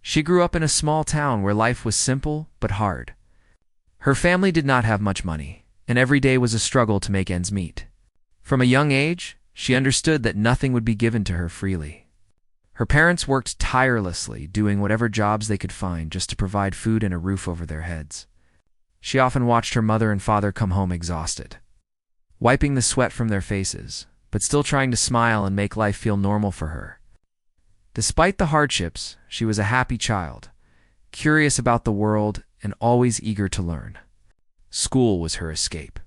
She grew up in a small town where life was simple but hard. Her family did not have much money, and every day was a struggle to make ends meet. From a young age, she understood that nothing would be given to her freely. Her parents worked tirelessly, doing whatever jobs they could find just to provide food and a roof over their heads. She often watched her mother and father come home exhausted, wiping the sweat from their faces, but still trying to smile and make life feel normal for her. Despite the hardships, she was a happy child, curious about the world and always eager to learn. School was her escape.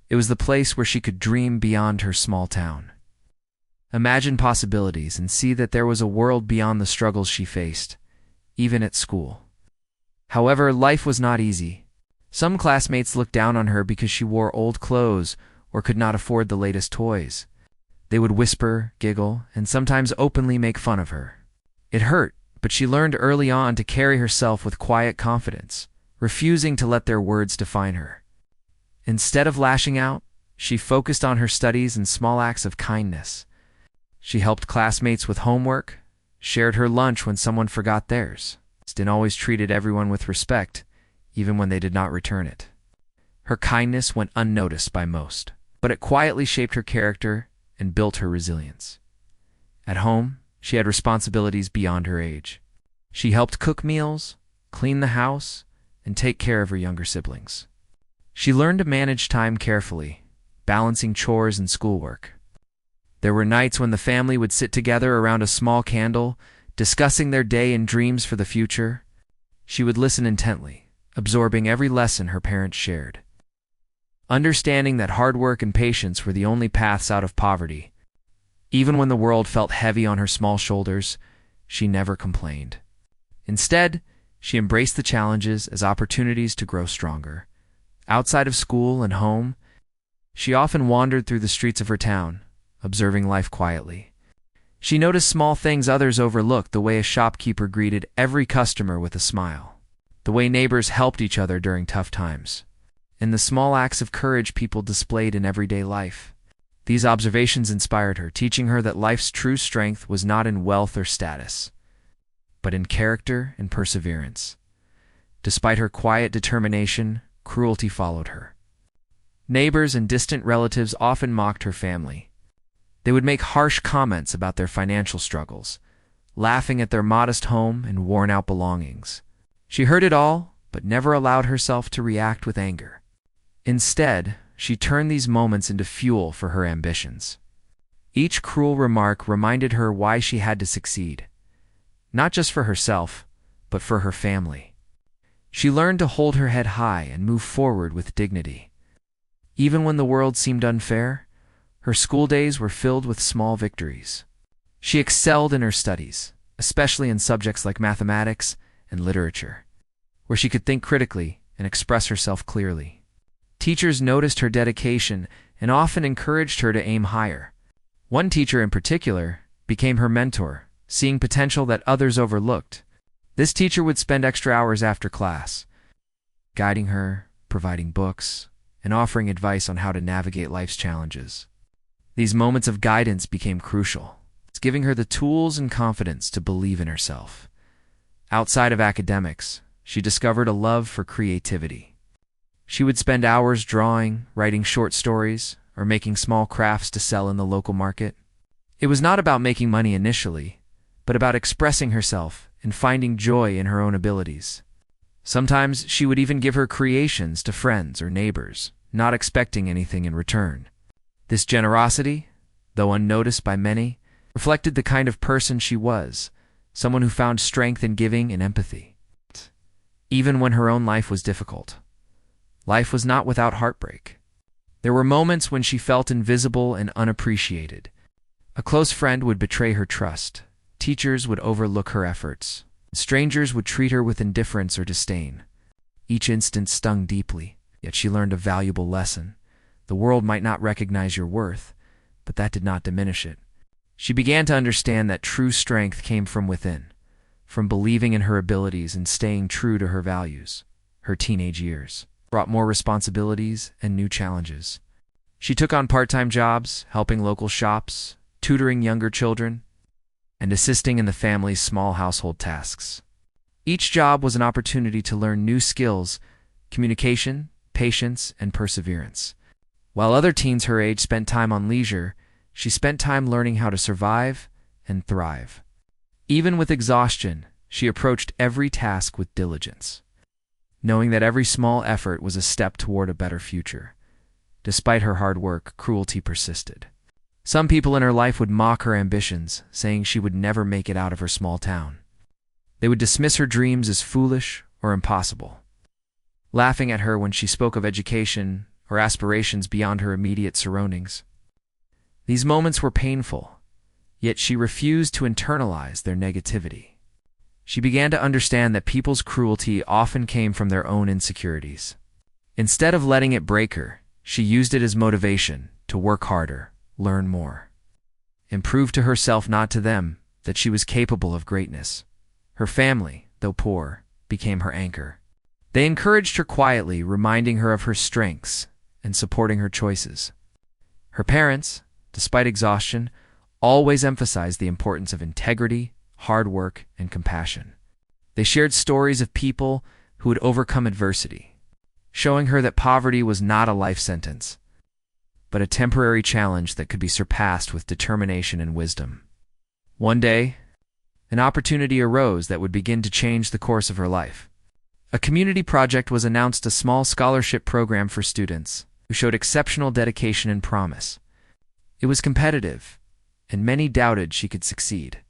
It was the place where she could dream beyond her small town. Imagine possibilities and see that there was a world beyond the struggles she faced, even at school. However, life was not easy. Some classmates looked down on her because she wore old clothes or could not afford the latest toys. They would whisper, giggle, and sometimes openly make fun of her. It hurt, but she learned early on to carry herself with quiet confidence, refusing to let their words define her. Instead of lashing out, she focused on her studies and small acts of kindness. She helped classmates with homework, shared her lunch when someone forgot theirs, and always treated everyone with respect, even when they did not return it. Her kindness went unnoticed by most, but it quietly shaped her character and built her resilience. At home, she had responsibilities beyond her age. She helped cook meals, clean the house, and take care of her younger siblings. She learned to manage time carefully, balancing chores and schoolwork. There were nights when the family would sit together around a small candle, discussing their day and dreams for the future. She would listen intently, absorbing every lesson her parents shared. Understanding that hard work and patience were the only paths out of poverty. Even when the world felt heavy on her small shoulders, she never complained. Instead, she embraced the challenges as opportunities to grow stronger. Outside of school and home, she often wandered through the streets of her town, observing life quietly. She noticed small things others overlooked, the way a shopkeeper greeted every customer with a smile, the way neighbors helped each other during tough times, and the small acts of courage people displayed in everyday life. These observations inspired her, teaching her that life's true strength was not in wealth or status, but in character and perseverance. Despite her quiet determination, cruelty followed her. Neighbors and distant relatives often mocked her family. They would make harsh comments about their financial struggles, laughing at their modest home and worn-out belongings. She heard it all, but never allowed herself to react with anger. Instead, she turned these moments into fuel for her ambitions. Each cruel remark reminded her why she had to succeed, not just for herself, but for her family. She learned to hold her head high and move forward with dignity. Even when the world seemed unfair, her school days were filled with small victories. She excelled in her studies, especially in subjects like mathematics and literature, where she could think critically and express herself clearly. Teachers noticed her dedication and often encouraged her to aim higher. One teacher in particular became her mentor, seeing potential that others overlooked. This teacher would spend extra hours after class, guiding her, providing books, and offering advice on how to navigate life's challenges. These moments of guidance became crucial, giving her the tools and confidence to believe in herself. Outside of academics, she discovered a love for creativity. She would spend hours drawing, writing short stories, or making small crafts to sell in the local market. It was not about making money initially, but about expressing herself and finding joy in her own abilities. Sometimes she would even give her creations to friends or neighbors, not expecting anything in return. This generosity, though unnoticed by many, reflected the kind of person she was, someone who found strength in giving and empathy. Even when her own life was difficult, life was not without heartbreak. There were moments when she felt invisible and unappreciated. A close friend would betray her trust. Teachers would overlook her efforts. Strangers would treat her with indifference or disdain. Each instance stung deeply, yet she learned a valuable lesson. The world might not recognize your worth, but that did not diminish it. She began to understand that true strength came from within, from believing in her abilities and staying true to her values. Her teenage years brought more responsibilities and new challenges. She took on part-time jobs, helping local shops, tutoring younger children, and assisting in the family's small household tasks. Each job was an opportunity to learn new skills: communication, patience, and perseverance. While other teens her age spent time on leisure, she spent time learning how to survive and thrive. Even with exhaustion, she approached every task with diligence, knowing that every small effort was a step toward a better future. Despite her hard work, cruelty persisted. Some people in her life would mock her ambitions, saying she would never make it out of her small town. They would dismiss her dreams as foolish or impossible, laughing at her when she spoke of education or aspirations beyond her immediate surroundings. These moments were painful, yet she refused to internalize their negativity. She began to understand that people's cruelty often came from their own insecurities. Instead of letting it break her, she used it as motivation to work harder, learn more, and prove to herself, not to them, that she was capable of greatness. Her family, though poor, became her anchor. They encouraged her quietly, reminding her of her strengths and supporting her choices. Her parents, despite exhaustion, always emphasized the importance of integrity, hard work, and compassion. They shared stories of people who had overcome adversity, showing her that poverty was not a life sentence, but a temporary challenge that could be surpassed with determination and wisdom. One day, an opportunity arose that would begin to change the course of her life. A community project was announced, a small scholarship program for students who showed exceptional dedication and promise. It was competitive, and many doubted she could succeed.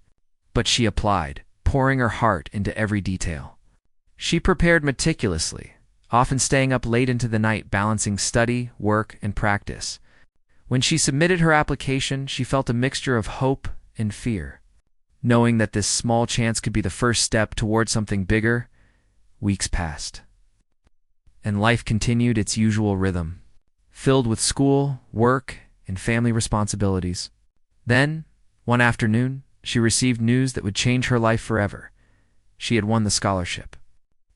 But she applied, pouring her heart into every detail. She prepared meticulously, often staying up late into the night balancing study, work, and practice. When she submitted her application, she felt a mixture of hope and fear. Knowing that this small chance could be the first step toward something bigger, weeks passed, and life continued its usual rhythm, filled with school, work, and family responsibilities. Then, one afternoon, she received news that would change her life forever. She had won the scholarship.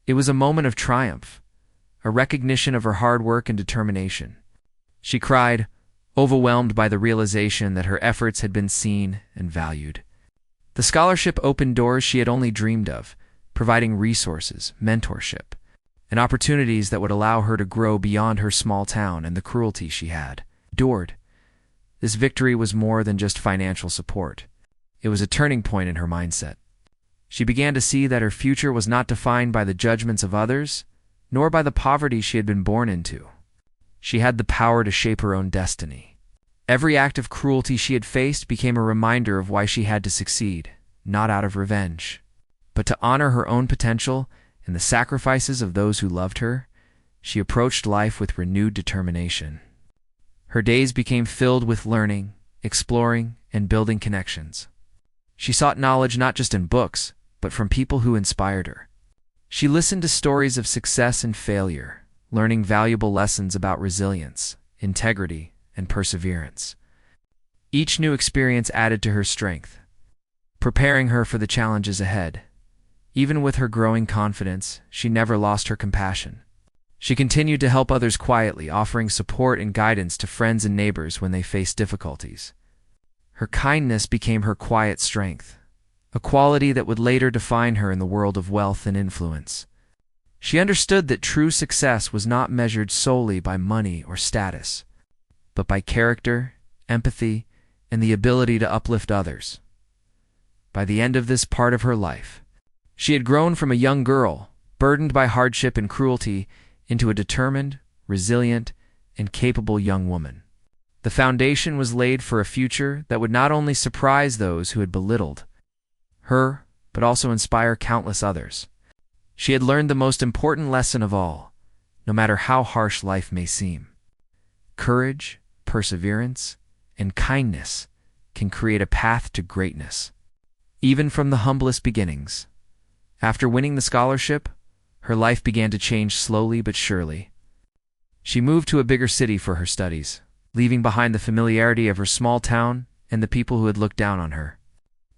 It was a moment of triumph, a recognition of her hard work and determination. She cried, overwhelmed by the realization that her efforts had been seen and valued. The scholarship opened doors she had only dreamed of, providing resources, mentorship, and opportunities that would allow her to grow beyond her small town and the cruelty she had endured. This victory was more than just financial support. It was a turning point in her mindset. She began to see that her future was not defined by the judgments of others, nor by the poverty she had been born into. She had the power to shape her own destiny. Every act of cruelty she had faced became a reminder of why she had to succeed, not out of revenge, but to honor her own potential and the sacrifices of those who loved her. She approached life with renewed determination. Her days became filled with learning, exploring, and building connections. She sought knowledge not just in books, but from people who inspired her. She listened to stories of success and failure, learning valuable lessons about resilience, integrity, and perseverance. Each new experience added to her strength, preparing her for the challenges ahead. Even with her growing confidence, she never lost her compassion. She continued to help others quietly, offering support and guidance to friends and neighbors when they faced difficulties. Her kindness became her quiet strength, a quality that would later define her in the world of wealth and influence. She understood that true success was not measured solely by money or status, but by character, empathy, and the ability to uplift others. By the end of this part of her life, she had grown from a young girl, burdened by hardship and cruelty, into a determined, resilient, and capable young woman. The foundation was laid for a future that would not only surprise those who had belittled her, but also inspire countless others. She had learned the most important lesson of all, no matter how harsh life may seem. Courage, perseverance, and kindness can create a path to greatness, even from the humblest beginnings. After winning the scholarship, her life began to change slowly but surely. She moved to a bigger city for her studies, leaving behind the familiarity of her small town and the people who had looked down on her.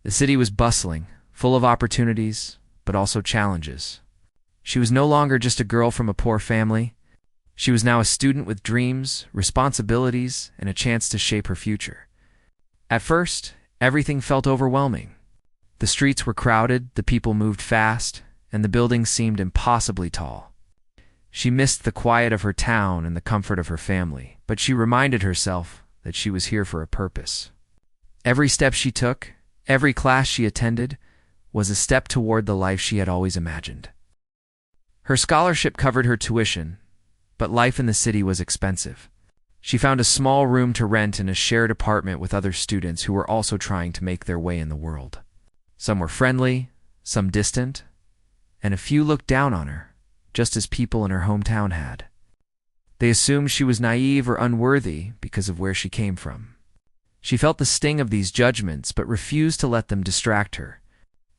The city was bustling, full of opportunities, but also challenges. She was no longer just a girl from a poor family. She was now a student with dreams, responsibilities, and a chance to shape her future. At first, everything felt overwhelming. The streets were crowded, the people moved fast, and the buildings seemed impossibly tall. She missed the quiet of her town and the comfort of her family, but she reminded herself that she was here for a purpose. Every step she took, every class she attended, was a step toward the life she had always imagined. Her scholarship covered her tuition, but life in the city was expensive. She found a small room to rent in a shared apartment with other students who were also trying to make their way in the world. Some were friendly, some distant, and a few looked down on her, just as people in her hometown had. They assumed she was naive or unworthy because of where she came from. She felt the sting of these judgments but refused to let them distract her.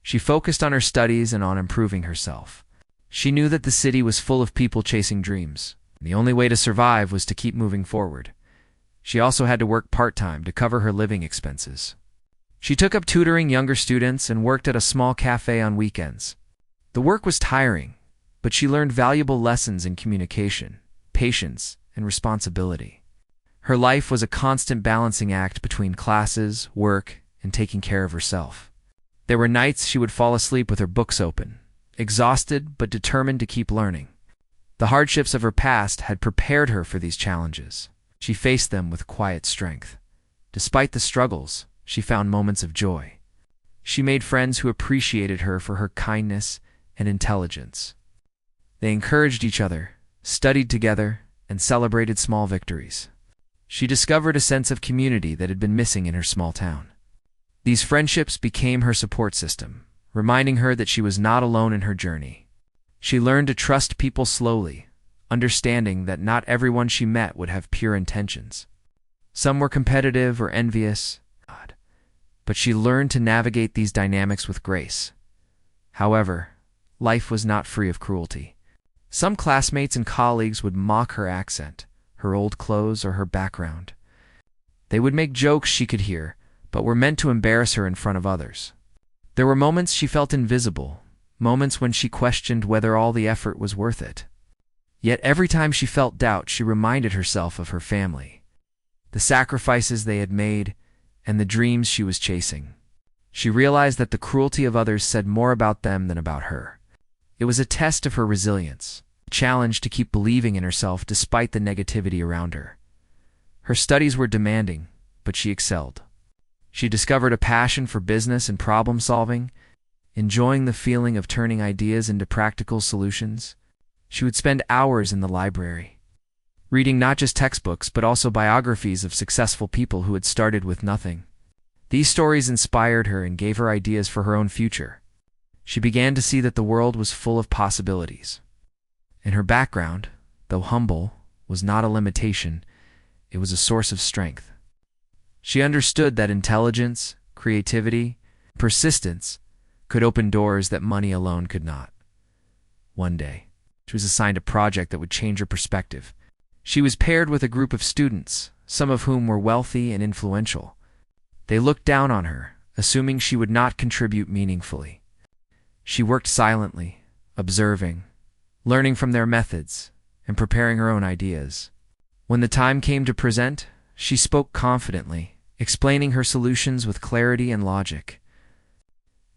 She focused on her studies and on improving herself. She knew that the city was full of people chasing dreams. The only way to survive was to keep moving forward. She also had to work part-time to cover her living expenses. She took up tutoring younger students and worked at a small cafe on weekends. The work was tiring, but she learned valuable lessons in communication, patience, and responsibility. Her life was a constant balancing act between classes, work, and taking care of herself. There were nights she would fall asleep with her books open, exhausted but determined to keep learning. The hardships of her past had prepared her for these challenges. She faced them with quiet strength. Despite the struggles, she found moments of joy. She made friends who appreciated her for her kindness and intelligence. They encouraged each other, studied together, and celebrated small victories. She discovered a sense of community that had been missing in her small town. These friendships became her support system, reminding her that she was not alone in her journey. She learned to trust people slowly, understanding that not everyone she met would have pure intentions. Some were competitive or envious, but she learned to navigate these dynamics with grace. However, life was not free of cruelty. Some classmates and colleagues would mock her accent, her old clothes, or her background. They would make jokes she could hear, but were meant to embarrass her in front of others. There were moments she felt invisible, moments when she questioned whether all the effort was worth it. Yet every time she felt doubt, she reminded herself of her family, the sacrifices they had made, and the dreams she was chasing. She realized that the cruelty of others said more about them than about her. It was a test of her resilience, a challenge to keep believing in herself despite the negativity around her. Her studies were demanding, but she excelled. She discovered a passion for business and problem solving, enjoying the feeling of turning ideas into practical solutions. She would spend hours in the library, reading not just textbooks but also biographies of successful people who had started with nothing. These stories inspired her and gave her ideas for her own future. She began to see that the world was full of possibilities. And her background, though humble, was not a limitation, it was a source of strength. She understood that intelligence, creativity, persistence could open doors that money alone could not. One day, she was assigned a project that would change her perspective. She was paired with a group of students, some of whom were wealthy and influential. They looked down on her, assuming she would not contribute meaningfully. She worked silently, observing, learning from their methods, and preparing her own ideas. When the time came to present, she spoke confidently, explaining her solutions with clarity and logic.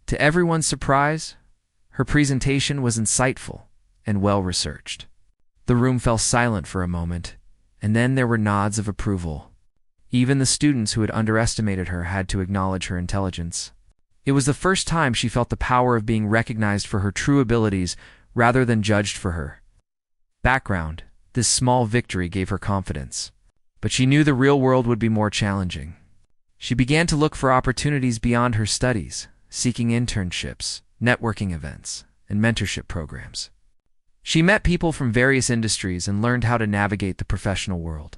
To everyone's surprise, her presentation was insightful and well-researched. The room fell silent for a moment, and then there were nods of approval. Even the students who had underestimated her had to acknowledge her intelligence. It was the first time she felt the power of being recognized for her true abilities rather than judged for her background. This small victory gave her confidence, but she knew the real world would be more challenging. She began to look for opportunities beyond her studies, seeking internships, networking events, and mentorship programs. She met people from various industries and learned how to navigate the professional world.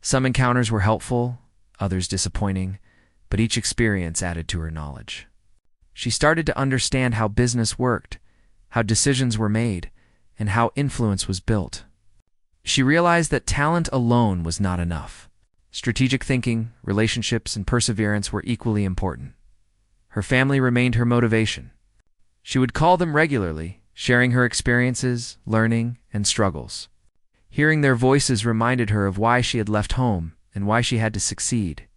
Some encounters were helpful, others disappointing, but each experience added to her knowledge. She started to understand how business worked, how decisions were made, and how influence was built. She realized that talent alone was not enough. Strategic thinking, relationships, and perseverance were equally important. Her family remained her motivation. She would call them regularly, sharing her experiences, learning, and struggles. Hearing their voices reminded her of why she had left home and why she had to succeed.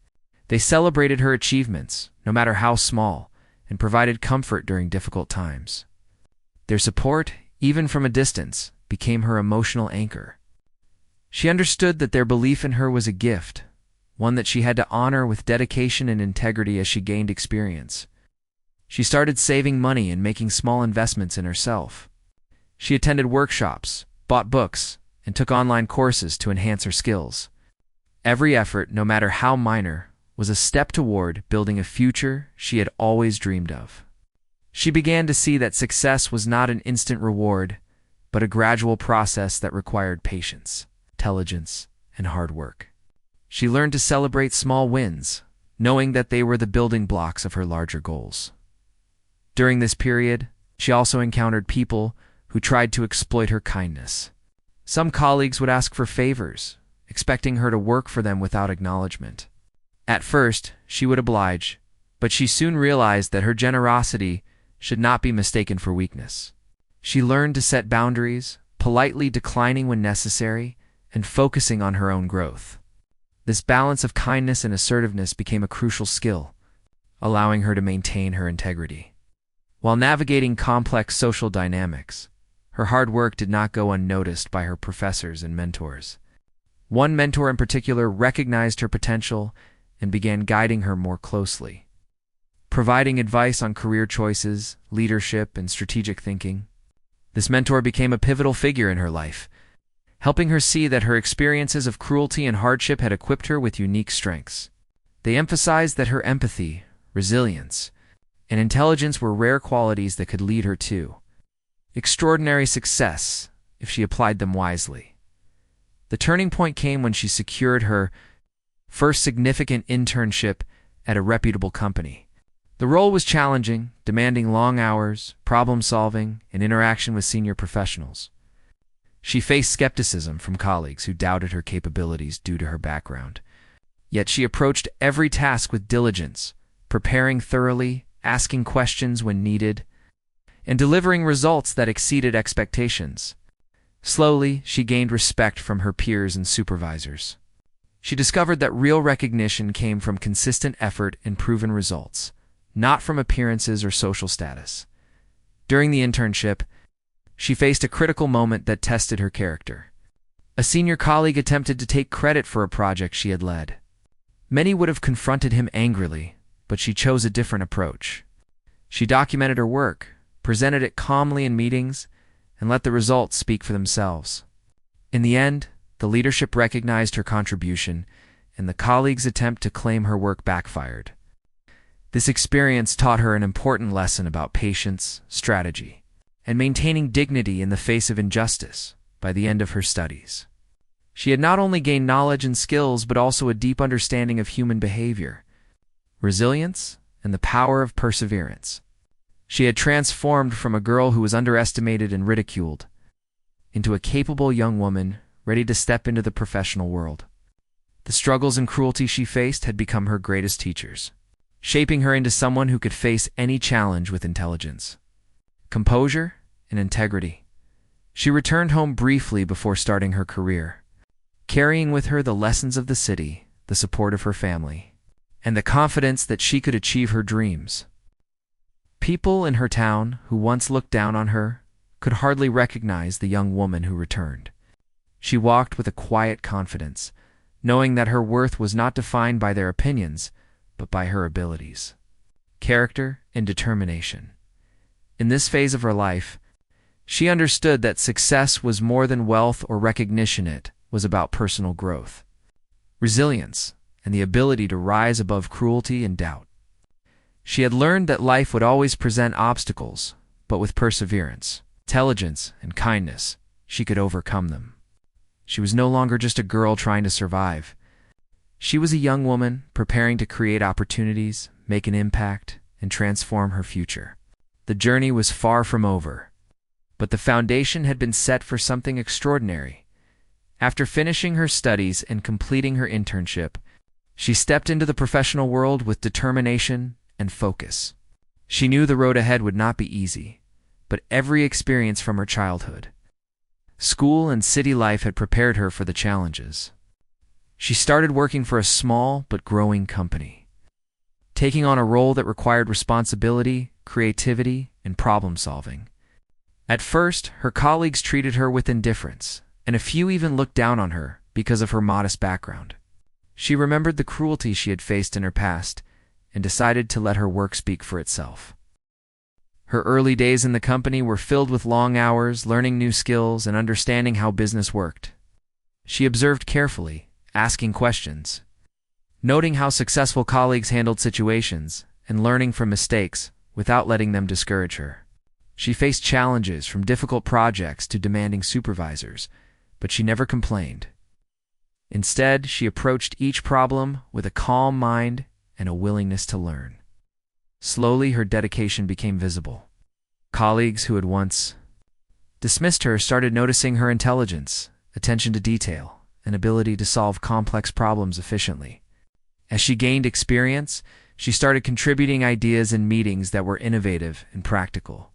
They celebrated her achievements, no matter how small, and provided comfort during difficult times. Their support, even from a distance, became her emotional anchor. She understood that their belief in her was a gift, one that she had to honor with dedication and integrity as she gained experience. She started saving money and making small investments in herself. She attended workshops, bought books, and took online courses to enhance her skills. Every effort, no matter how minor, was a step toward building a future she had always dreamed of. She began to see that success was not an instant reward, but a gradual process that required patience, intelligence, and hard work. She learned to celebrate small wins, knowing that they were the building blocks of her larger goals. During this period, she also encountered people who tried to exploit her kindness. Some colleagues would ask for favors, expecting her to work for them without acknowledgement. At first, she would oblige, but she soon realized that her generosity should not be mistaken for weakness. She learned to set boundaries, politely declining when necessary, and focusing on her own growth. This balance of kindness and assertiveness became a crucial skill, allowing her to maintain her integrity. While navigating complex social dynamics, her hard work did not go unnoticed by her professors and mentors. One mentor in particular recognized her potential and began guiding her more closely, providing advice on career choices, leadership, and strategic thinking. This mentor became a pivotal figure in her life, helping her see that her experiences of cruelty and hardship had equipped her with unique strengths. They emphasized that her empathy, resilience, and intelligence were rare qualities that could lead her to extraordinary success if she applied them wisely. The turning point came when she secured her first significant internship at a reputable company. The role was challenging, demanding long hours, problem-solving, and interaction with senior professionals. She faced skepticism from colleagues who doubted her capabilities due to her background. Yet she approached every task with diligence, preparing thoroughly, asking questions when needed, and delivering results that exceeded expectations. Slowly, she gained respect from her peers and supervisors. She discovered that real recognition came from consistent effort and proven results, not from appearances or social status. During the internship, she faced a critical moment that tested her character. A senior colleague attempted to take credit for a project she had led. Many would have confronted him angrily, but she chose a different approach. She documented her work, presented it calmly in meetings, and let the results speak for themselves. In the end, the leadership recognized her contribution, and the colleagues' attempt to claim her work backfired. This experience taught her an important lesson about patience, strategy, and maintaining dignity in the face of injustice. By the end of her studies, she had not only gained knowledge and skills, but also a deep understanding of human behavior, resilience, and the power of perseverance. She had transformed from a girl who was underestimated and ridiculed into a capable young woman ready to step into the professional world. The struggles and cruelty she faced had become her greatest teachers, shaping her into someone who could face any challenge with intelligence, composure, and integrity. She returned home briefly before starting her career, carrying with her the lessons of the city, the support of her family, and the confidence that she could achieve her dreams. People in her town who once looked down on her could hardly recognize the young woman who returned. She walked with a quiet confidence, knowing that her worth was not defined by their opinions, but by her abilities, character, and determination. In this phase of her life, she understood that success was more than wealth or recognition. It was about personal growth, resilience, and the ability to rise above cruelty and doubt. She had learned that life would always present obstacles, but with perseverance, intelligence, and kindness, she could overcome them. She was no longer just a girl trying to survive. She was a young woman preparing to create opportunities, make an impact, and transform her future. The journey was far from over, but the foundation had been set for something extraordinary. After finishing her studies and completing her internship, she stepped into the professional world with determination and focus. She knew the road ahead would not be easy, but every experience from her childhood, school, and city life had prepared her for the challenges. She started working for a small but growing company, taking on a role that required responsibility, creativity, and problem-solving. At first, her colleagues treated her with indifference, and a few even looked down on her because of her modest background. She remembered the cruelty she had faced in her past and decided to let her work speak for itself. Her early days in the company were filled with long hours, learning new skills, and understanding how business worked. She observed carefully, asking questions, noting how successful colleagues handled situations, and learning from mistakes without letting them discourage her. She faced challenges from difficult projects to demanding supervisors, but she never complained. Instead, she approached each problem with a calm mind and a willingness to learn. Slowly, her dedication became visible. Colleagues who had once dismissed her started noticing her intelligence, attention to detail, and ability to solve complex problems efficiently. As she gained experience, she started contributing ideas in meetings that were innovative and practical.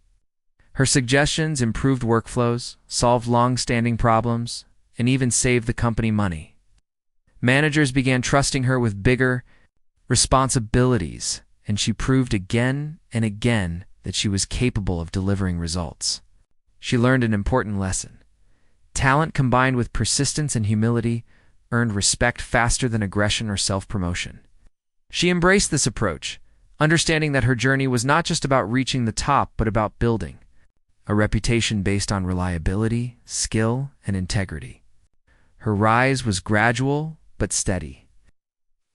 Her suggestions improved workflows, solved long-standing problems, and even saved the company money. Managers began trusting her with bigger responsibilities, and she proved again and again that she was capable of delivering results. She learned an important lesson. Talent combined with persistence and humility earned respect faster than aggression or self-promotion. She embraced this approach, understanding that her journey was not just about reaching the top, but about building a reputation based on reliability, skill, and integrity. Her rise was gradual but steady.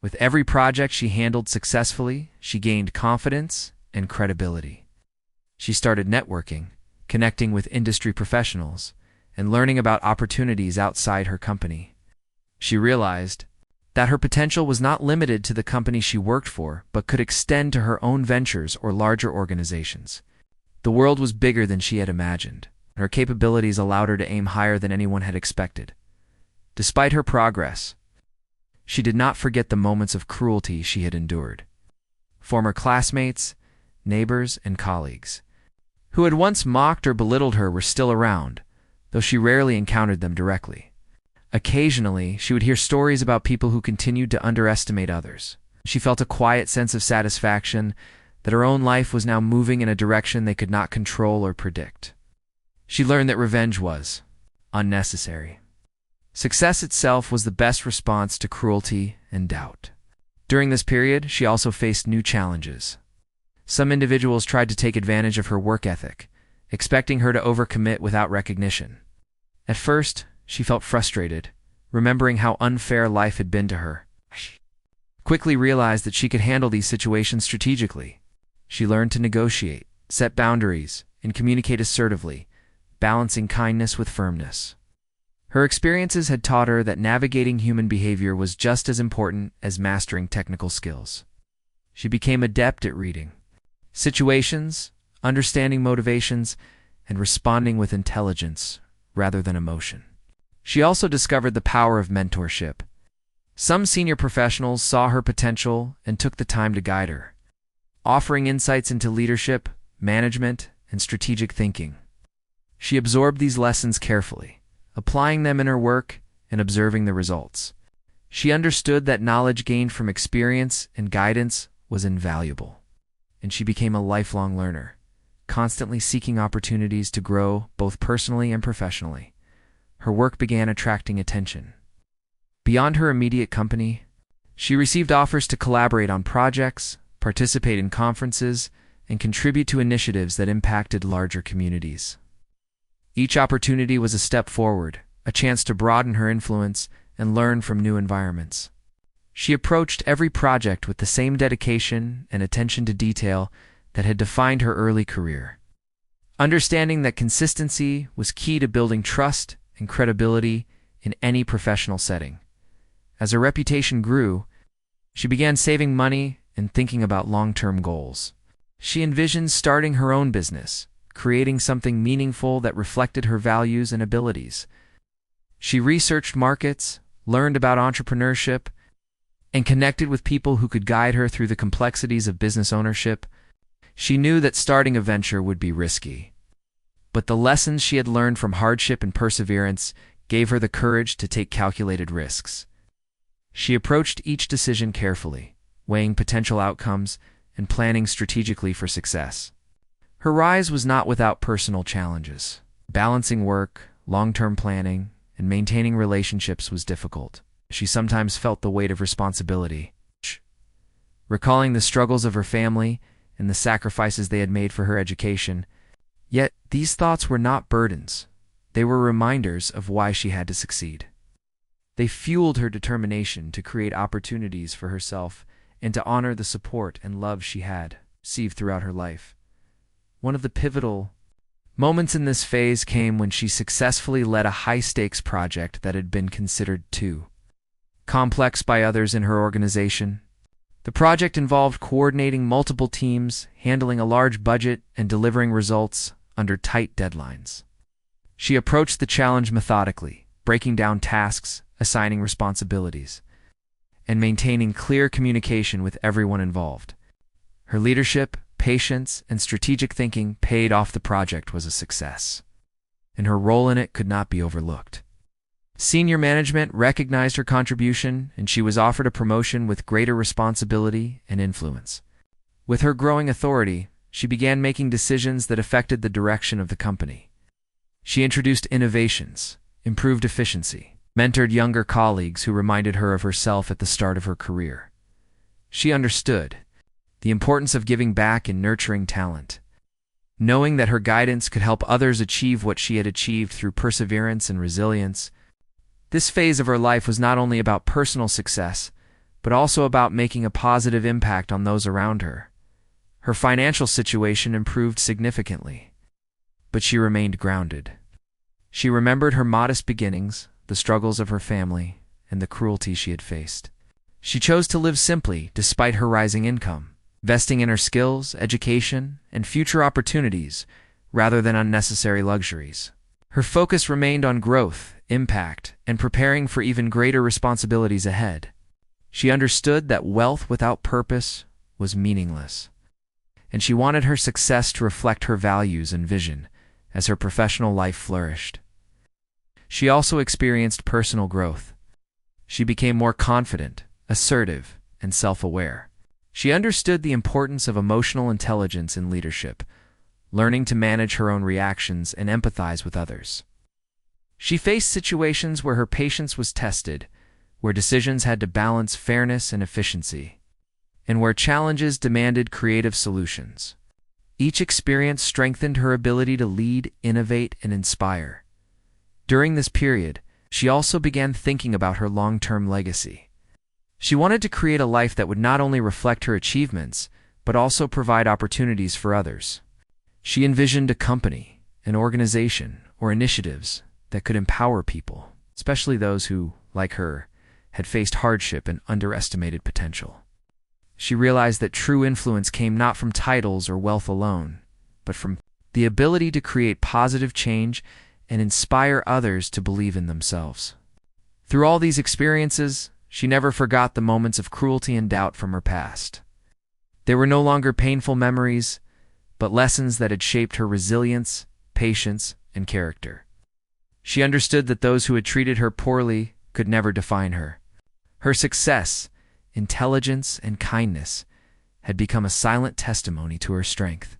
With every project she handled successfully, she gained confidence and credibility. She started networking, connecting with industry professionals, and learning about opportunities outside her company. She realized that her potential was not limited to the company she worked for, but could extend to her own ventures or larger organizations. The world was bigger than she had imagined, and her capabilities allowed her to aim higher than anyone had expected. Despite her progress, she did not forget the moments of cruelty she had endured. Former classmates, neighbors, and colleagues who had once mocked or belittled her were still around, though she rarely encountered them directly. Occasionally, she would hear stories about people who continued to underestimate others. She felt a quiet sense of satisfaction that her own life was now moving in a direction they could not control or predict. She learned that revenge was unnecessary. Success itself was the best response to cruelty and doubt. During this period, she also faced new challenges. Some individuals tried to take advantage of her work ethic, expecting her to overcommit without recognition. At first, she felt frustrated, remembering how unfair life had been to her. She quickly realized that she could handle these situations strategically. She learned to negotiate, set boundaries, and communicate assertively, balancing kindness with firmness. Her experiences had taught her that navigating human behavior was just as important as mastering technical skills. She became adept at reading situations, understanding motivations, and responding with intelligence rather than emotion. She also discovered the power of mentorship. Some senior professionals saw her potential and took the time to guide her, offering insights into leadership, management, and strategic thinking. She absorbed these lessons carefully, applying them in her work and observing the results. She understood that knowledge gained from experience and guidance was invaluable, and she became a lifelong learner, constantly seeking opportunities to grow both personally and professionally. Her work began attracting attention. Beyond her immediate company, she received offers to collaborate on projects, participate in conferences, and contribute to initiatives that impacted larger communities. Each opportunity was a step forward, a chance to broaden her influence and learn from new environments. She approached every project with the same dedication and attention to detail that had defined her early career, understanding that consistency was key to building trust and credibility in any professional setting. As her reputation grew, she began saving money and thinking about long-term goals. She envisioned starting her own business, creating something meaningful that reflected her values and abilities. She researched markets, learned about entrepreneurship, and connected with people who could guide her through the complexities of business ownership. She knew that starting a venture would be risky, but the lessons she had learned from hardship and perseverance gave her the courage to take calculated risks. She approached each decision carefully, weighing potential outcomes and planning strategically for success. Her rise was not without personal challenges. Balancing work, long-term planning, and maintaining relationships was difficult. She sometimes felt the weight of responsibility, recalling the struggles of her family and the sacrifices they had made for her education. Yet these thoughts were not burdens. They were reminders of why she had to succeed. They fueled her determination to create opportunities for herself and to honor the support and love she had received throughout her life. One of the pivotal moments in this phase came when she successfully led a high-stakes project that had been considered too complex by others in her organization. The project involved coordinating multiple teams, handling a large budget, and delivering results under tight deadlines. She approached the challenge methodically, breaking down tasks, assigning responsibilities, and maintaining clear communication with everyone involved. Her leadership, patience, and strategic thinking paid off. The project was a success, and her role in it could not be overlooked. Senior management recognized her contribution, and she was offered a promotion with greater responsibility and influence. With her growing authority, she began making decisions that affected the direction of the company. She introduced innovations, improved efficiency, mentored younger colleagues who reminded her of herself at the start of her career. She understood the importance of giving back and nurturing talent, knowing that her guidance could help others achieve what she had achieved through perseverance and resilience. This phase of her life was not only about personal success, but also about making a positive impact on those around her. Her financial situation improved significantly, but she remained grounded. She remembered her modest beginnings, the struggles of her family, and the cruelty she had faced. She chose to live simply despite her rising income, investing in her skills, education, and future opportunities rather than unnecessary luxuries. Her focus remained on growth, impact, and preparing for even greater responsibilities ahead. She understood that wealth without purpose was meaningless, and she wanted her success to reflect her values and vision as her professional life flourished. She also experienced personal growth. She became more confident, assertive, and self-aware. She understood the importance of emotional intelligence in leadership, learning to manage her own reactions and empathize with others. She faced situations where her patience was tested, where decisions had to balance fairness and efficiency, and where challenges demanded creative solutions. Each experience strengthened her ability to lead, innovate, and inspire. During this period, she also began thinking about her long-term legacy. She wanted to create a life that would not only reflect her achievements, but also provide opportunities for others. She envisioned a company, an organization, or initiatives that could empower people, especially those who, like her, had faced hardship and underestimated potential. She realized that true influence came not from titles or wealth alone, but from the ability to create positive change and inspire others to believe in themselves. Through all these experiences, she never forgot the moments of cruelty and doubt from her past. They were no longer painful memories, but lessons that had shaped her resilience, patience, and character. She understood that those who had treated her poorly could never define her. Her success, intelligence, and kindness had become a silent testimony to her strength.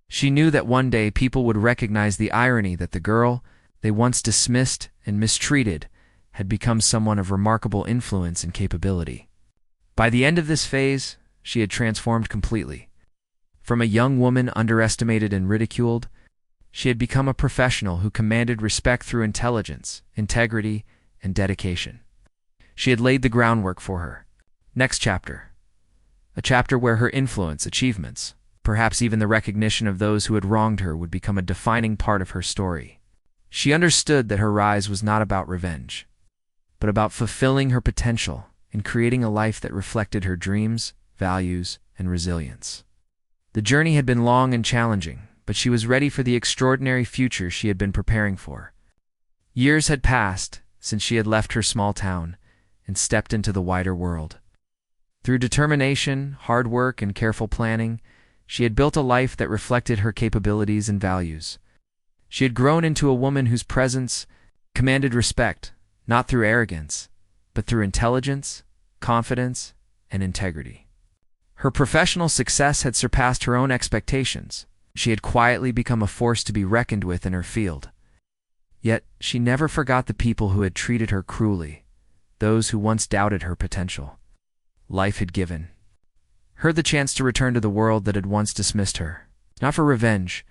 She knew that one day people would recognize the irony that the girl they once dismissed and mistreated had become someone of remarkable influence and capability. By the end of this phase, she had transformed completely. From a young woman underestimated and ridiculed, she had become a professional who commanded respect through intelligence, integrity, and dedication. She had laid the groundwork for her next chapter, a chapter where her influence, achievements, perhaps even the recognition of those who had wronged her would become a defining part of her story. She understood that her rise was not about revenge, but about fulfilling her potential and creating a life that reflected her dreams, values, and resilience. The journey had been long and challenging, but she was ready for the extraordinary future she had been preparing for. Years had passed since she had left her small town and stepped into the wider world. Through determination, hard work, and careful planning, she had built a life that reflected her capabilities and values. She had grown into a woman whose presence commanded respect, not through arrogance, but through intelligence, confidence, and integrity. Her professional success had surpassed her own expectations. She had quietly become a force to be reckoned with in her field. Yet she never forgot the people who had treated her cruelly, those who once doubted her potential. Life had given her the chance to return to the world that had once dismissed her, not for revenge,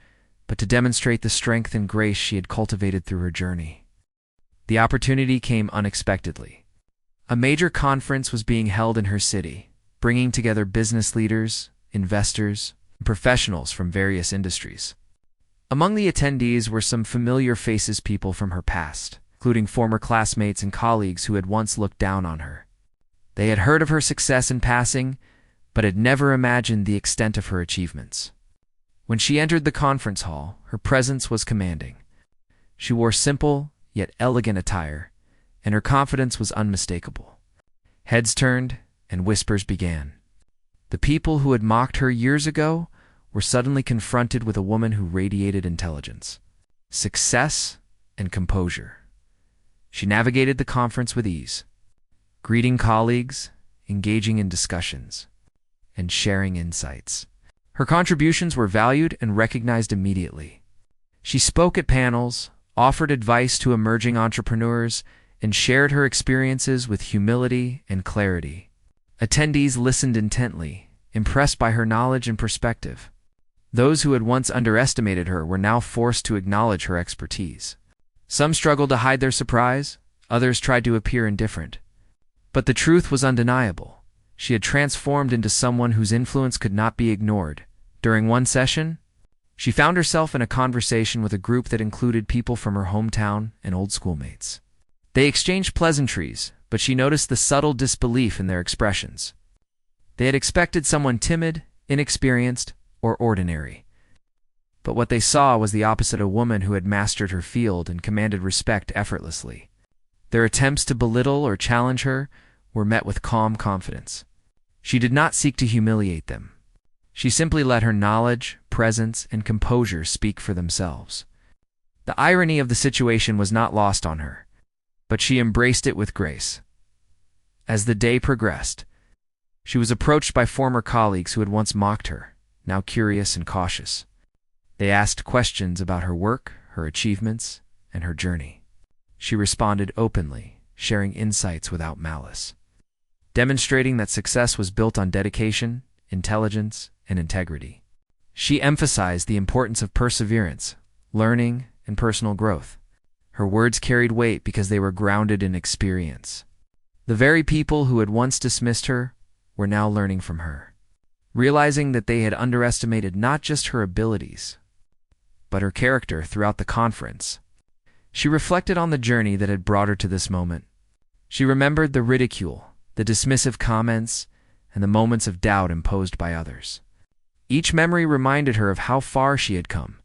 but to demonstrate the strength and grace she had cultivated through her journey. The opportunity came unexpectedly. A major conference was being held in her city, bringing together business leaders, investors, and professionals from various industries. Among the attendees were some familiar faces, people from her past, including former classmates and colleagues who had once looked down on her. They had heard of her success in passing, but had never imagined the extent of her achievements. When she entered the conference hall, her presence was commanding. She wore simple, yet elegant attire, and her confidence was unmistakable. Heads turned, and whispers began. The people who had mocked her years ago were suddenly confronted with a woman who radiated intelligence, success, and composure. She navigated the conference with ease, greeting colleagues, engaging in discussions, and sharing insights. Her contributions were valued and recognized immediately. She spoke at panels, offered advice to emerging entrepreneurs, and shared her experiences with humility and clarity. Attendees listened intently, impressed by her knowledge and perspective. Those who had once underestimated her were now forced to acknowledge her expertise. Some struggled to hide their surprise, others tried to appear indifferent. But the truth was undeniable. She had transformed into someone whose influence could not be ignored. During one session, she found herself in a conversation with a group that included people from her hometown and old schoolmates. They exchanged pleasantries, but she noticed the subtle disbelief in their expressions. They had expected someone timid, inexperienced, or ordinary. But what they saw was the opposite: a woman who had mastered her field and commanded respect effortlessly. Their attempts to belittle or challenge her were met with calm confidence. She did not seek to humiliate them. She simply let her knowledge, presence, and composure speak for themselves. The irony of the situation was not lost on her, but she embraced it with grace. As the day progressed, she was approached by former colleagues who had once mocked her, now curious and cautious. They asked questions about her work, her achievements, and her journey. She responded openly, sharing insights without malice, demonstrating that success was built on dedication, intelligence, and integrity. She emphasized the importance of perseverance, learning, and personal growth. Her words carried weight because they were grounded in experience. The very people who had once dismissed her were now learning from her, realizing that they had underestimated not just her abilities, but her character. Throughout the conference, she reflected on the journey that had brought her to this moment. She remembered the ridicule, the dismissive comments, and the moments of doubt imposed by others. Each memory reminded her of how far she had come,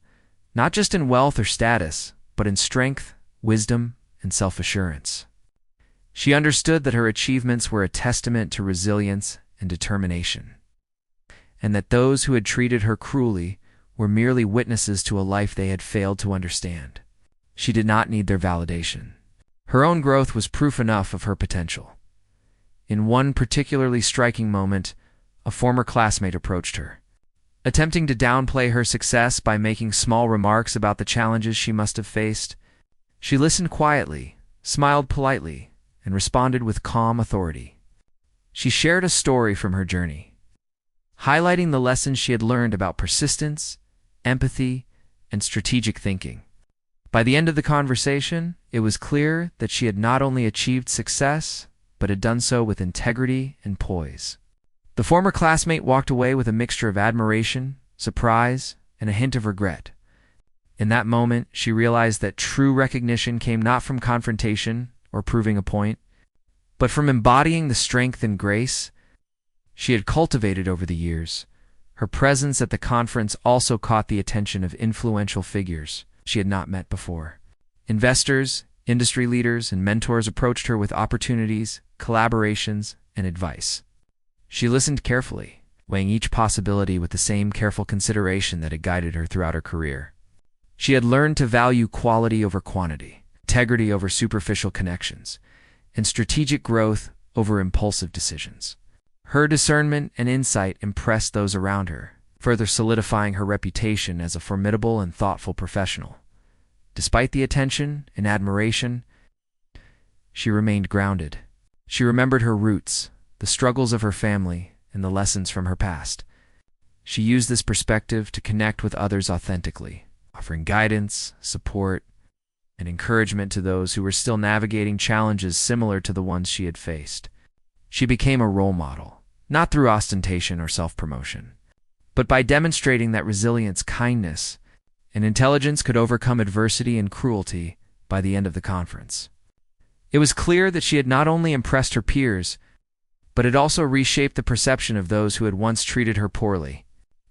not just in wealth or status, but in strength, wisdom, and self-assurance. She understood that her achievements were a testament to resilience and determination, and that those who had treated her cruelly were merely witnesses to a life they had failed to understand. She did not need their validation. Her own growth was proof enough of her potential. In one particularly striking moment, a former classmate approached her, attempting to downplay her success by making small remarks about the challenges she must have faced. She listened quietly, smiled politely, and responded with calm authority. She shared a story from her journey, highlighting the lessons she had learned about persistence, empathy, and strategic thinking. By the end of the conversation, it was clear that she had not only achieved success, but had done so with integrity and poise. The former classmate walked away with a mixture of admiration, surprise, and a hint of regret. In that moment, she realized that true recognition came not from confrontation or proving a point, but from embodying the strength and grace she had cultivated over the years. Her presence at the conference also caught the attention of influential figures she had not met before. Investors, industry leaders, and mentors approached her with opportunities, collaborations, and advice. She listened carefully, weighing each possibility with the same careful consideration that had guided her throughout her career. She had learned to value quality over quantity, integrity over superficial connections, and strategic growth over impulsive decisions. Her discernment and insight impressed those around her, further solidifying her reputation as a formidable and thoughtful professional. Despite the attention and admiration, she remained grounded. She remembered her roots, the struggles of her family, and the lessons from her past. She used this perspective to connect with others authentically, offering guidance, support, and encouragement to those who were still navigating challenges similar to the ones she had faced. She became a role model, not through ostentation or self-promotion, but by demonstrating that resilience, kindness, and intelligence could overcome adversity and cruelty by the end of the conference. It was clear that she had not only impressed her peers, but had also reshaped the perception of those who had once treated her poorly.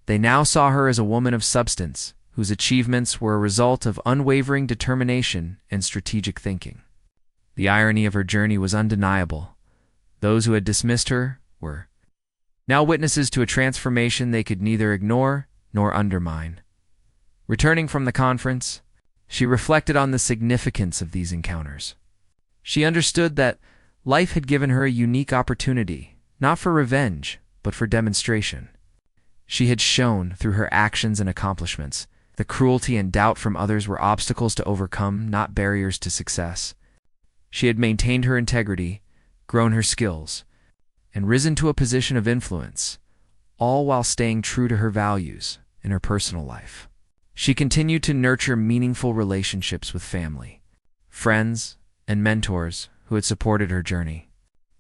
They now saw her as a woman of substance, whose achievements were a result of unwavering determination and strategic thinking. The irony of her journey was undeniable. Those who had dismissed her were now witnesses to a transformation they could neither ignore nor undermine. Returning from the conference, she reflected on the significance of these encounters. She understood that life had given her a unique opportunity, not for revenge, but for demonstration. She had shown, through her actions and accomplishments, that cruelty and doubt from others were obstacles to overcome, not barriers to success. She had maintained her integrity, grown her skills, and risen to a position of influence, all while staying true to her values in her personal life. She continued to nurture meaningful relationships with family, friends, and mentors who had supported her journey.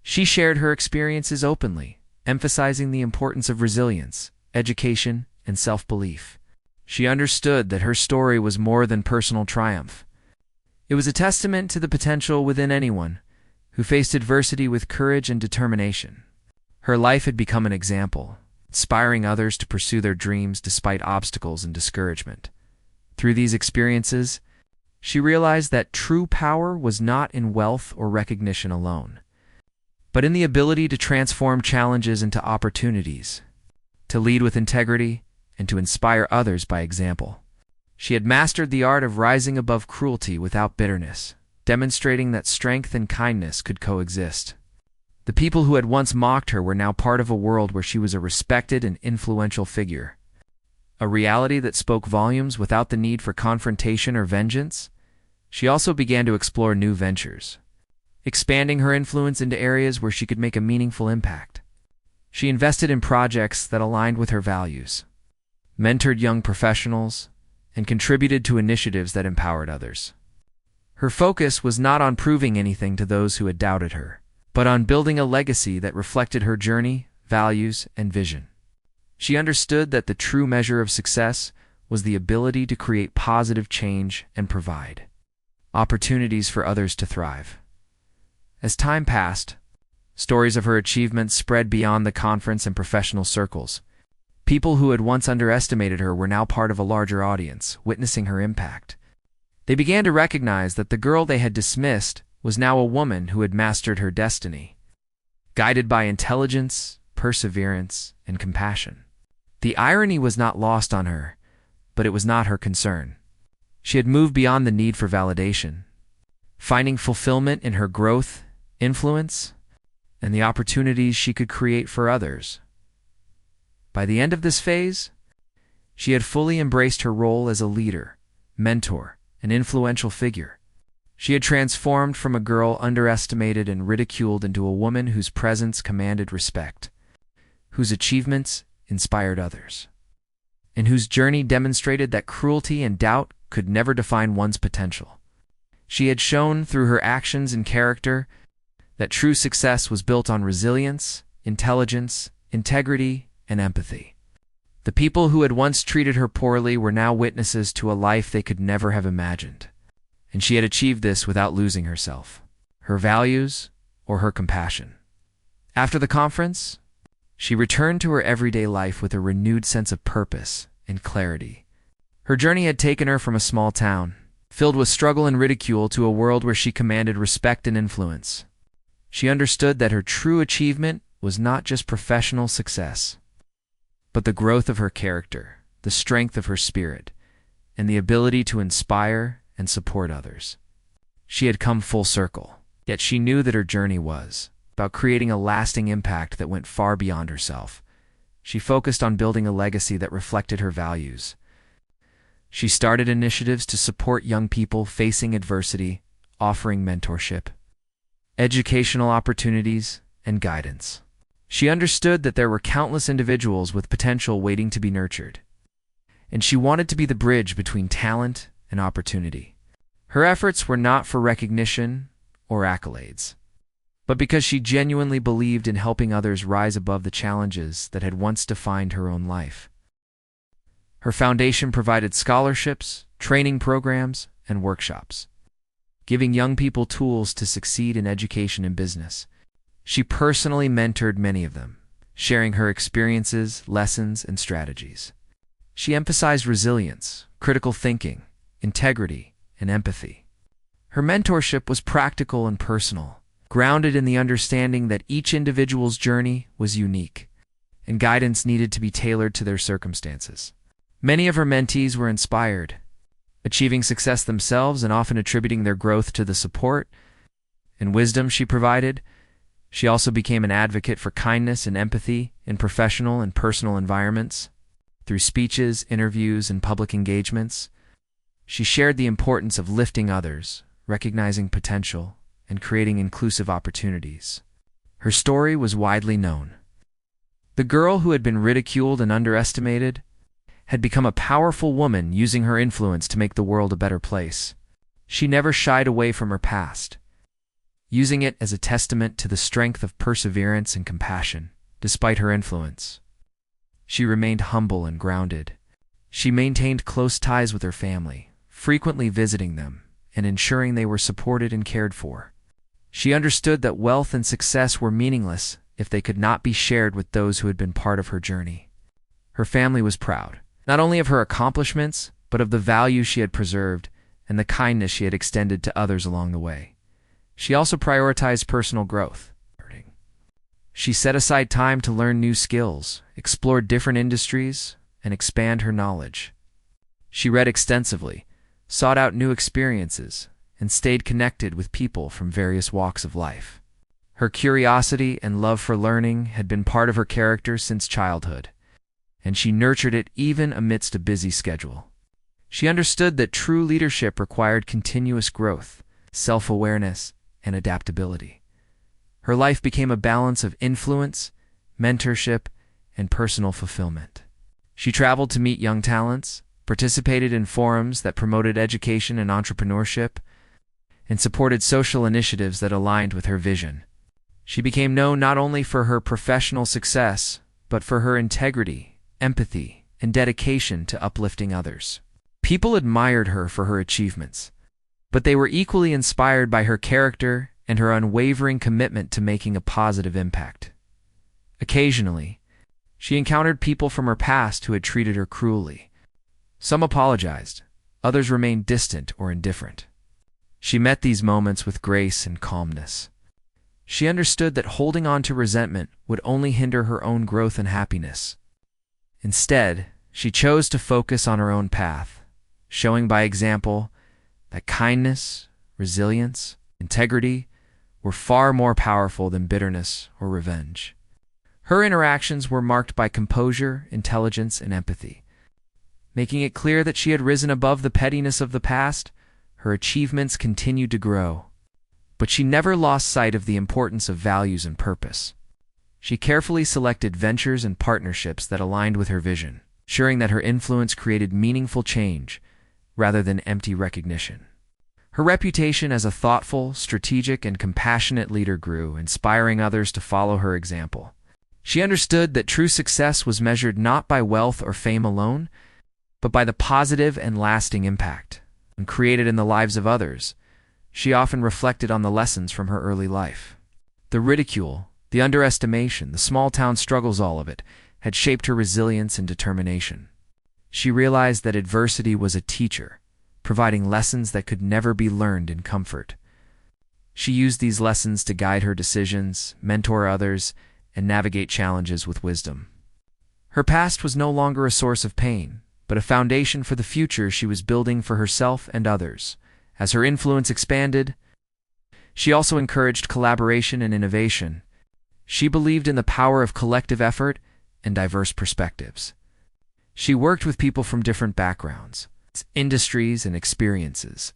She shared her experiences openly, emphasizing the importance of resilience, education, and self-belief. She understood that her story was more than personal triumph. It was a testament to the potential within anyone who faced adversity with courage and determination. Her life had become an example, inspiring others to pursue their dreams despite obstacles and discouragement. Through these experiences, she realized that true power was not in wealth or recognition alone, but in the ability to transform challenges into opportunities, to lead with integrity, and to inspire others by example. She had mastered the art of rising above cruelty without bitterness, demonstrating that strength and kindness could coexist. The people who had once mocked her were now part of a world where she was a respected and influential figure. A reality that spoke volumes without the need for confrontation or vengeance. She also began to explore new ventures, expanding her influence into areas where she could make a meaningful impact. She invested in projects that aligned with her values, mentored young professionals, and contributed to initiatives that empowered others. Her focus was not on proving anything to those who had doubted her, but on building a legacy that reflected her journey, values, and vision. She understood that the true measure of success was the ability to create positive change and provide opportunities for others to thrive. As time passed, stories of her achievements spread beyond the conference and professional circles. People who had once underestimated her were now part of a larger audience, witnessing her impact. They began to recognize that the girl they had dismissed was now a woman who had mastered her destiny, guided by intelligence, perseverance, and compassion. The irony was not lost on her, but it was not her concern. She had moved beyond the need for validation, finding fulfillment in her growth, influence, and the opportunities she could create for others. By the end of this phase, she had fully embraced her role as a leader, mentor, and influential figure. She had transformed from a girl underestimated and ridiculed into a woman whose presence commanded respect, whose achievements inspired others, and whose journey demonstrated that cruelty and doubt could never define one's potential. She had shown through her actions and character that true success was built on resilience, intelligence, integrity, and empathy. The people who had once treated her poorly were now witnesses to a life they could never have imagined, and she had achieved this without losing herself, her values, or her compassion. After the conference, she returned to her everyday life with a renewed sense of purpose and clarity. Her journey had taken her from a small town, filled with struggle and ridicule, to a world where she commanded respect and influence. She understood that her true achievement was not just professional success, but the growth of her character, the strength of her spirit, and the ability to inspire and support others. She had come full circle, yet she knew that her journey was about creating a lasting impact that went far beyond herself. she focused on building a legacy that reflected her values. She started initiatives to support young people facing adversity, offering mentorship, educational opportunities, and guidance. She understood that there were countless individuals with potential waiting to be nurtured, and she wanted to be the bridge between talent and opportunity. Her efforts were not for recognition or accolades, but because she genuinely believed in helping others rise above the challenges that had once defined her own life. Her foundation provided scholarships, training programs, and workshops, giving young people tools to succeed in education and business. She personally mentored many of them, sharing her experiences, lessons, and strategies. She emphasized resilience, critical thinking, integrity, and empathy. Her mentorship was practical and personal, grounded in the understanding that each individual's journey was unique, and guidance needed to be tailored to their circumstances. Many of her mentees were inspired, achieving success themselves and often attributing their growth to the support and wisdom she provided. She also became an advocate for kindness and empathy in professional and personal environments. Through speeches, interviews, and public engagements, she shared the importance of lifting others, recognizing potential, and creating inclusive opportunities. Her story was widely known. The girl who had been ridiculed and underestimated had become a powerful woman using her influence to make the world a better place. She never shied away from her past, using it as a testament to the strength of perseverance and compassion. Despite her influence, she remained humble and grounded. She maintained close ties with her family, frequently visiting them and ensuring they were supported and cared for. She understood that wealth and success were meaningless if they could not be shared with those who had been part of her journey. Her family was proud, not only of her accomplishments, but of the values she had preserved and the kindness she had extended to others along the way. She also prioritized personal growth. She set aside time to learn new skills, explore different industries, and expand her knowledge. She read extensively, sought out new experiences, and stayed connected with people from various walks of life. Her curiosity and love for learning had been part of her character since childhood, and she nurtured it even amidst a busy schedule. She understood that true leadership required continuous growth, self-awareness, and adaptability. Her life became a balance of influence, mentorship, and personal fulfillment. She traveled to meet young talents, participated in forums that promoted education and entrepreneurship, and supported social initiatives that aligned with her vision. She became known not only for her professional success, but for her integrity, empathy, and dedication to uplifting others. People admired her for her achievements, but they were equally inspired by her character and her unwavering commitment to making a positive impact. Occasionally, she encountered people from her past who had treated her cruelly. Some apologized, others remained distant or indifferent. She met these moments with grace and calmness. She understood that holding on to resentment would only hinder her own growth and happiness. Instead, she chose to focus on her own path, showing by example that kindness, resilience, integrity were far more powerful than bitterness or revenge. Her interactions were marked by composure, intelligence, and empathy. Making it clear that she had risen above the pettiness of the past, her achievements continued to grow. But she never lost sight of the importance of values and purpose. She carefully selected ventures and partnerships that aligned with her vision, ensuring that her influence created meaningful change rather than empty recognition. Her reputation as a thoughtful, strategic, and compassionate leader grew, inspiring others to follow her example. She understood that true success was measured not by wealth or fame alone, but by the positive and lasting impact created in the lives of others. She often reflected on the lessons from her early life. The ridicule, the underestimation, the small-town struggles, all of it, had shaped her resilience and determination. She realized that adversity was a teacher, providing lessons that could never be learned in comfort. She used these lessons to guide her decisions, mentor others, and navigate challenges with wisdom. Her past was no longer a source of pain, but a foundation for the future she was building for herself and others. As her influence expanded, she also encouraged collaboration and innovation. She believed in the power of collective effort and diverse perspectives. She worked with people from different backgrounds, industries, and experiences,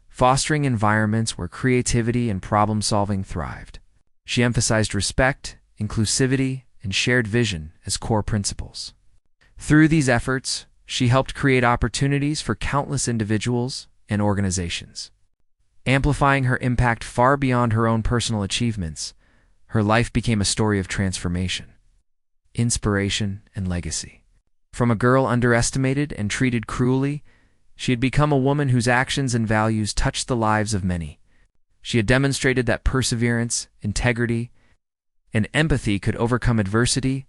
fostering environments where creativity and problem-solving thrived. She emphasized respect, inclusivity, and shared vision as core principles. Through these efforts, she helped create opportunities for countless individuals and organizations. Amplifying her impact far beyond her own personal achievements, her life became a story of transformation, inspiration, and legacy. From a girl underestimated and treated cruelly, she had become a woman whose actions and values touched the lives of many. She had demonstrated that perseverance, integrity, and empathy could overcome adversity,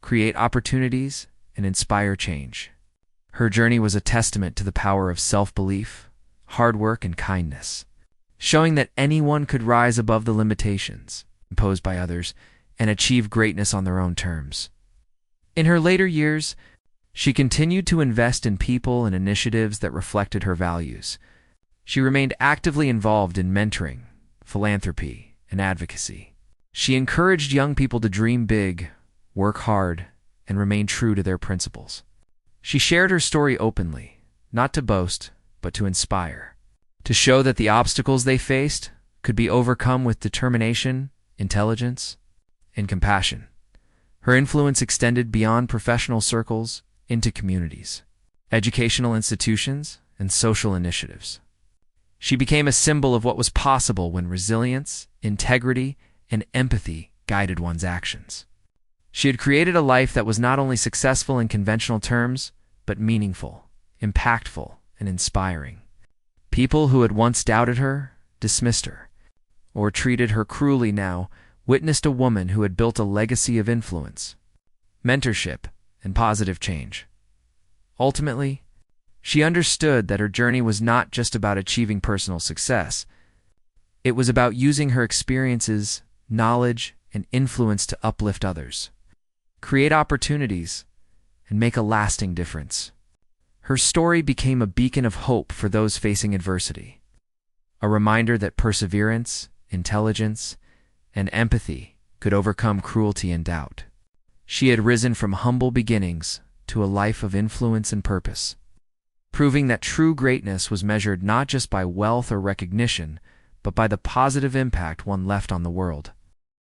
create opportunities, and inspire change. Her journey was a testament to the power of self-belief, hard work, and kindness, showing that anyone could rise above the limitations imposed by others and achieve greatness on their own terms. In her later years, she continued to invest in people and initiatives that reflected her values. She remained actively involved in mentoring, philanthropy, and advocacy. She encouraged young people to dream big, work hard, and remain true to their principles. She shared her story openly, not to boast, but to inspire, to show that the obstacles they faced could be overcome with determination, intelligence, and compassion. Her influence extended beyond professional circles into communities, educational institutions, and social initiatives. She became a symbol of what was possible when resilience, integrity, and empathy guided one's actions. She had created a life that was not only successful in conventional terms, but meaningful, impactful, and inspiring. People who had once doubted her, dismissed her, or treated her cruelly now witnessed a woman who had built a legacy of influence, mentorship, and positive change. Ultimately, she understood that her journey was not just about achieving personal success. It was about using her experiences, knowledge, and influence to uplift others, create opportunities, and make a lasting difference. Her story became a beacon of hope for those facing adversity, a reminder that perseverance, intelligence, and empathy could overcome cruelty and doubt. She had risen from humble beginnings to a life of influence and purpose, proving that true greatness was measured not just by wealth or recognition, but by the positive impact one left on the world.